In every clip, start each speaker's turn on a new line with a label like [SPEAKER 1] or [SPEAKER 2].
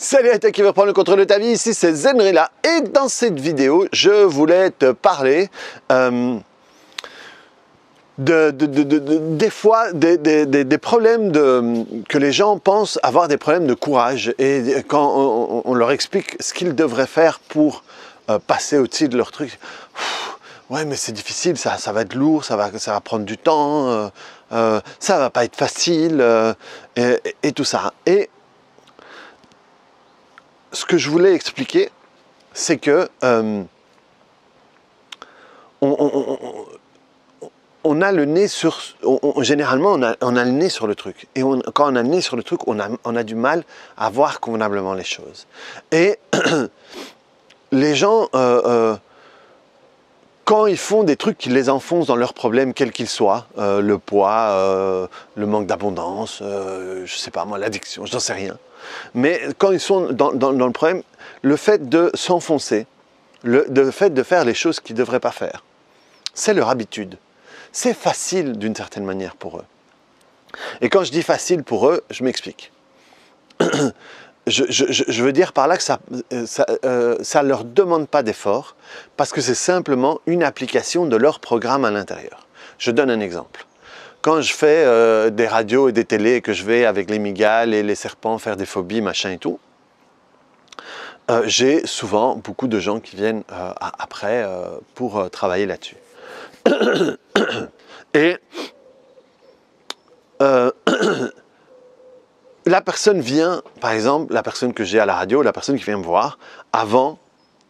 [SPEAKER 1] Salut à toi qui veut prendre le contrôle de ta vie, ici c'est Zenrilla et dans cette vidéo je voulais te parler des fois des problèmes que les gens pensent avoir des problèmes de courage et quand on leur explique ce qu'ils devraient faire pour passer au-dessus de leur truc, ouais mais c'est difficile, ça va être lourd, ça va prendre du temps, ça va pas être facile et tout ça. Et ce que je voulais expliquer, c'est que on a le nez sur... généralement, on a le nez sur le truc. Et quand on a le nez sur le truc, on a du mal à voir convenablement les choses. Et les gens, quand ils font des trucs qui les enfoncent dans leurs problèmes, quels qu'ils soient, le poids, le manque d'abondance, je sais pas moi, l'addiction, je n'en sais rien. Mais quand ils sont dans le problème, le fait de s'enfoncer, le fait de faire les choses qu'ils ne devraient pas faire, c'est leur habitude. C'est facile d'une certaine manière pour eux. Et quand je dis facile pour eux, je m'explique. Je veux dire par là que ça ne leur demande pas d'effort, parce que c'est simplement une application de leur programme à l'intérieur. Je donne un exemple. Quand je fais des radios et des télés et que je vais avec les migales et les serpents faire des phobies, machin et tout, j'ai souvent beaucoup de gens qui viennent après pour travailler là-dessus. Et la personne vient, par exemple, la personne que j'ai à la radio, la personne qui vient me voir, avant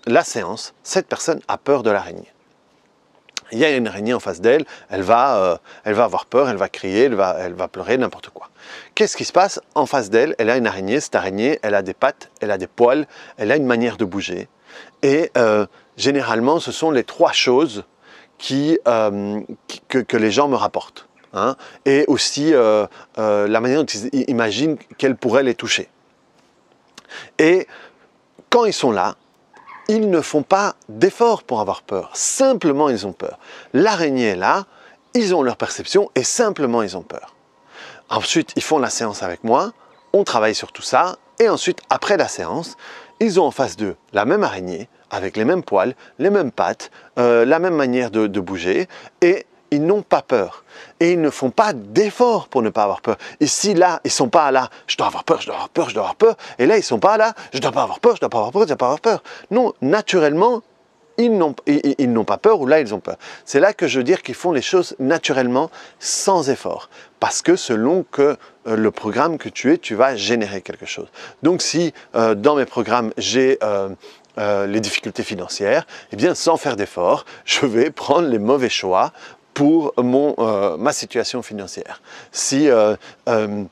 [SPEAKER 1] la séance, cette personne a peur de l'araignée. Il y a une araignée en face d'elle, elle va avoir peur, elle va crier, elle va pleurer, n'importe quoi. Qu'est-ce qui se passe? En face d'elle, elle a une araignée, cette araignée, elle a des pattes, elle a des poils, elle a une manière de bouger. Et généralement, ce sont les trois choses que les gens me rapportent. Hein, et aussi la manière dont ils imaginent qu'elle pourrait les toucher. Et quand ils sont là, ils ne font pas d'efforts pour avoir peur, simplement ils ont peur. L'araignée est là, ils ont leur perception et simplement ils ont peur. Ensuite, ils font la séance avec moi, on travaille sur tout ça, et ensuite, après la séance, ils ont en face d'eux la même araignée, avec les mêmes poils, les mêmes pattes, la même manière de bouger, et ils n'ont pas peur. Et ils ne font pas d'efforts pour ne pas avoir peur. Ici, là, ils ne sont pas là, je dois avoir peur, je dois avoir peur, je dois avoir peur. Et là, ils ne sont pas là, je ne dois pas avoir peur, je ne dois pas avoir peur, je ne dois pas avoir peur. Non, naturellement, ils n'ont pas peur ou là, ils ont peur. C'est là que je veux dire qu'ils font les choses naturellement, sans effort. Parce que selon que le programme que tu es, tu vas générer quelque chose. Donc si dans mes programmes, j'ai... les difficultés financières, eh bien sans faire d'effort, je vais prendre les mauvais choix pour ma situation financière. Si, je ne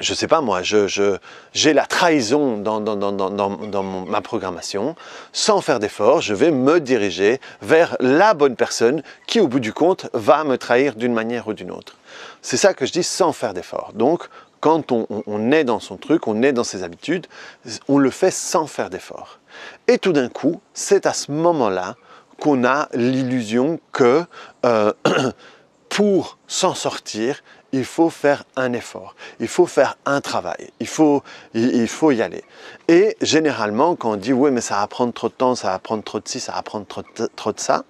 [SPEAKER 1] sais pas moi, j'ai la trahison dans ma programmation, sans faire d'effort, je vais me diriger vers la bonne personne qui, au bout du compte, va me trahir d'une manière ou d'une autre. C'est ça que je dis sans faire d'effort. Donc, quand on est dans son truc, on est dans ses habitudes, on le fait sans faire d'effort. Et tout d'un coup, c'est à ce moment-là qu'on a l'illusion que pour s'en sortir, il faut faire un effort, il faut faire un travail, il faut y aller. Et généralement, quand on dit « oui, mais ça va prendre trop de temps, ça va prendre trop de ci, ça va prendre trop de ça »,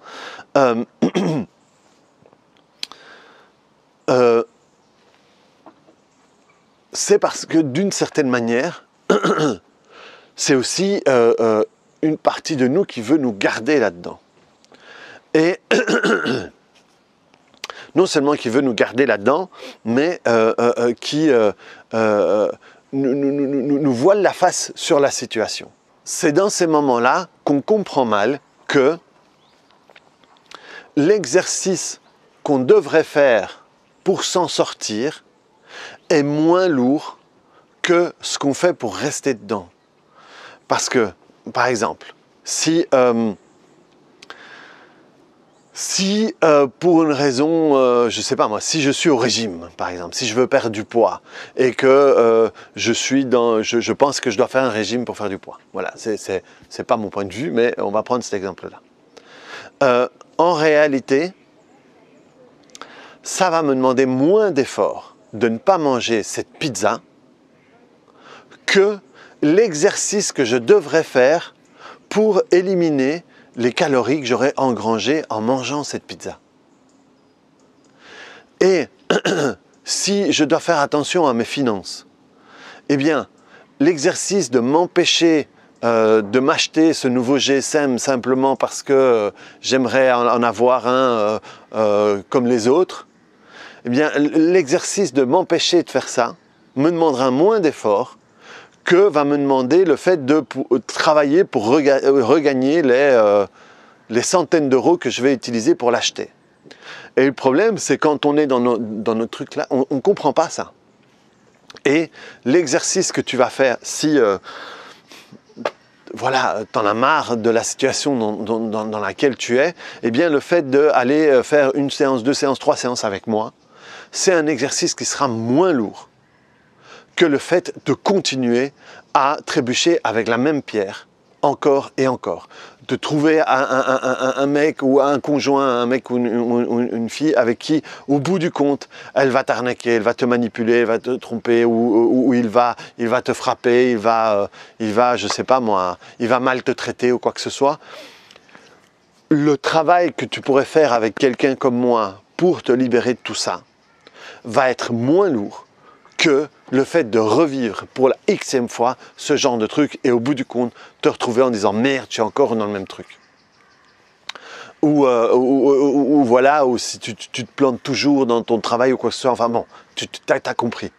[SPEAKER 1] c'est parce que d'une certaine manière, c'est aussi une partie de nous qui veut nous garder là-dedans. Et non seulement qui veut nous garder là-dedans, mais qui nous voile la face sur la situation. C'est dans ces moments-là qu'on comprend mal que l'exercice qu'on devrait faire pour s'en sortir est moins lourd que ce qu'on fait pour rester dedans. Parce que, par exemple, si pour une raison, je sais pas moi, si je suis au régime, par exemple, si je veux perdre du poids et que je pense que je dois faire un régime pour faire du poids. Voilà, c'est pas mon point de vue, mais on va prendre cet exemple-là. En réalité, ça va me demander moins d'efforts de ne pas manger cette pizza que l'exercice que je devrais faire pour éliminer les calories que j'aurais engrangées en mangeant cette pizza. Et si je dois faire attention à mes finances, eh bien, l'exercice de m'empêcher de m'acheter ce nouveau GSM simplement parce que j'aimerais en avoir un comme les autres, eh bien, l'exercice de m'empêcher de faire ça me demandera moins d'efforts que va me demander le fait de travailler pour regagner les centaines d'euros que je vais utiliser pour l'acheter. Et le problème, c'est quand on est dans notre truc là, on ne comprend pas ça. Et l'exercice que tu vas faire, si voilà, tu en as marre de la situation dans laquelle tu es, eh bien le fait d'aller faire une séance, 2 séances, 3 séances avec moi, c'est un exercice qui sera moins lourd que le fait de continuer à trébucher avec la même pierre encore et encore. De trouver un mec ou un conjoint, un mec ou une fille avec qui, au bout du compte, elle va t'arnaquer, elle va te manipuler, elle va te tromper, ou il va te frapper, il va, je sais pas moi, il va mal te traiter ou quoi que ce soit. Le travail que tu pourrais faire avec quelqu'un comme moi pour te libérer de tout ça va être moins lourd que le fait de revivre pour la xème fois ce genre de truc et au bout du compte te retrouver en disant merde, je suis encore dans le même truc. Ou voilà, ou si tu te plantes toujours dans ton travail ou quoi que ce soit, enfin bon, tu as compris.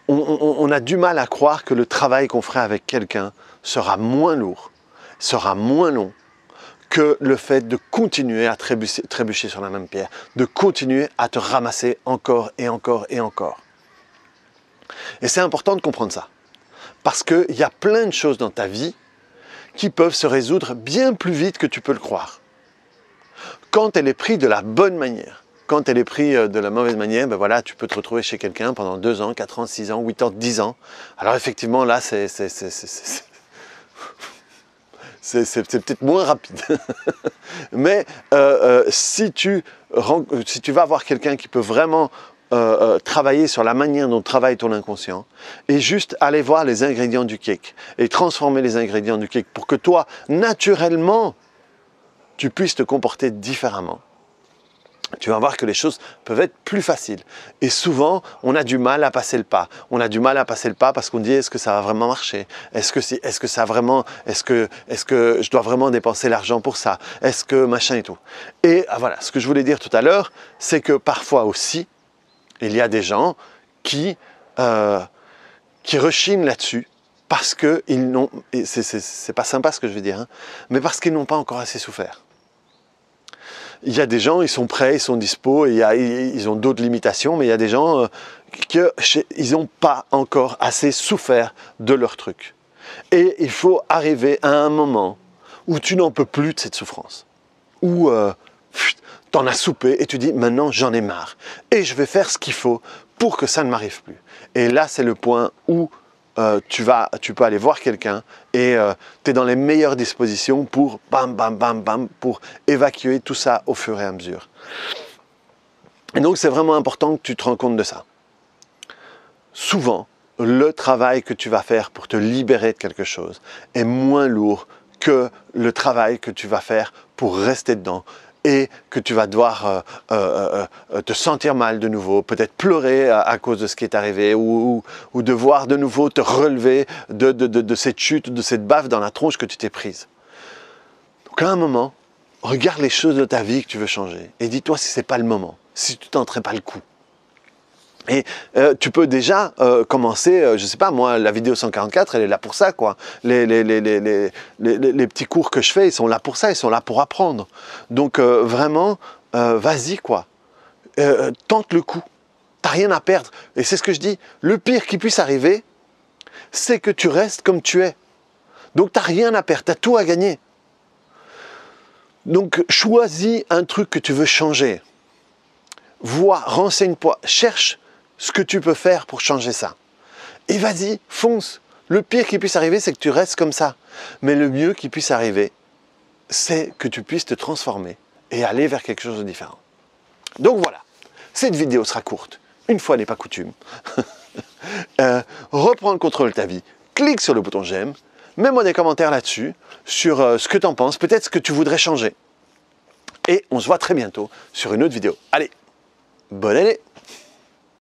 [SPEAKER 1] On a du mal à croire que le travail qu'on ferait avec quelqu'un sera moins lourd, sera moins long que le fait de continuer à trébucher sur la même pierre, de continuer à te ramasser encore et encore et encore. Et c'est important de comprendre ça, parce qu'il y a plein de choses dans ta vie qui peuvent se résoudre bien plus vite que tu peux le croire. Quand elle est prise de la bonne manière, quand elle est prise de la mauvaise manière, ben voilà, tu peux te retrouver chez quelqu'un pendant 2 ans, 4 ans, 6 ans, 8 ans, 10 ans. Alors effectivement, là, c'est peut-être moins rapide. Mais si tu vas voir quelqu'un qui peut vraiment travailler sur la manière dont travaille ton inconscient et juste aller voir les ingrédients du cake et transformer les ingrédients du cake pour que toi, naturellement, tu puisses te comporter différemment. Tu vas voir que les choses peuvent être plus faciles. Et souvent, on a du mal à passer le pas. On a du mal à passer le pas parce qu'on dit est-ce que ça va vraiment marcher? Est-ce que je dois vraiment dépenser l'argent pour ça? Est-ce que machin et tout? Et voilà, ce que je voulais dire tout à l'heure, c'est que parfois aussi, il y a des gens qui rechignent là-dessus parce qu'ils n'ont, c'est pas sympa ce que je veux dire, hein, mais parce qu'ils n'ont pas encore assez souffert. Il y a des gens, ils sont prêts, ils sont dispo, et ils ont d'autres limitations, mais il y a des gens ils n'ont pas encore assez souffert de leur truc. Et il faut arriver à un moment où tu n'en peux plus de cette souffrance, où t'en as soupé et tu dis maintenant j'en ai marre et je vais faire ce qu'il faut pour que ça ne m'arrive plus. Et là c'est le point où tu peux aller voir quelqu'un et tu es dans les meilleures dispositions pour bam bam bam bam pour évacuer tout ça au fur et à mesure. Et donc c'est vraiment important que tu te rends compte de ça. Souvent, le travail que tu vas faire pour te libérer de quelque chose est moins lourd que le travail que tu vas faire pour rester dedans et que tu vas devoir te sentir mal de nouveau, peut-être pleurer à cause de ce qui est arrivé ou devoir de nouveau te relever de cette chute, de cette baffe dans la tronche que tu t'es prise. Donc à un moment, regarde les choses de ta vie que tu veux changer et dis-toi si ce n'est pas le moment, si tu ne tenterais pas le coup. Et tu peux déjà commencer, je sais pas moi, la vidéo 144, elle est là pour ça quoi. Les petits cours que je fais, ils sont là pour ça, ils sont là pour apprendre. Donc vraiment, vas-y quoi. Tente le coup. T'as rien à perdre. Et c'est ce que je dis, le pire qui puisse arriver, c'est que tu restes comme tu es. Donc t'as rien à perdre, t'as tout à gagner. Donc choisis un truc que tu veux changer. Vois, renseigne-toi, cherche ce que tu peux faire pour changer ça. Et vas-y, fonce. Le pire qui puisse arriver, c'est que tu restes comme ça. Mais le mieux qui puisse arriver, c'est que tu puisses te transformer et aller vers quelque chose de différent. Donc voilà, cette vidéo sera courte, une fois n'est pas coutume. Reprends le contrôle de ta vie, clique sur le bouton j'aime, mets-moi des commentaires là-dessus, sur ce que tu en penses, peut-être ce que tu voudrais changer. Et on se voit très bientôt sur une autre vidéo. Allez, bonne année!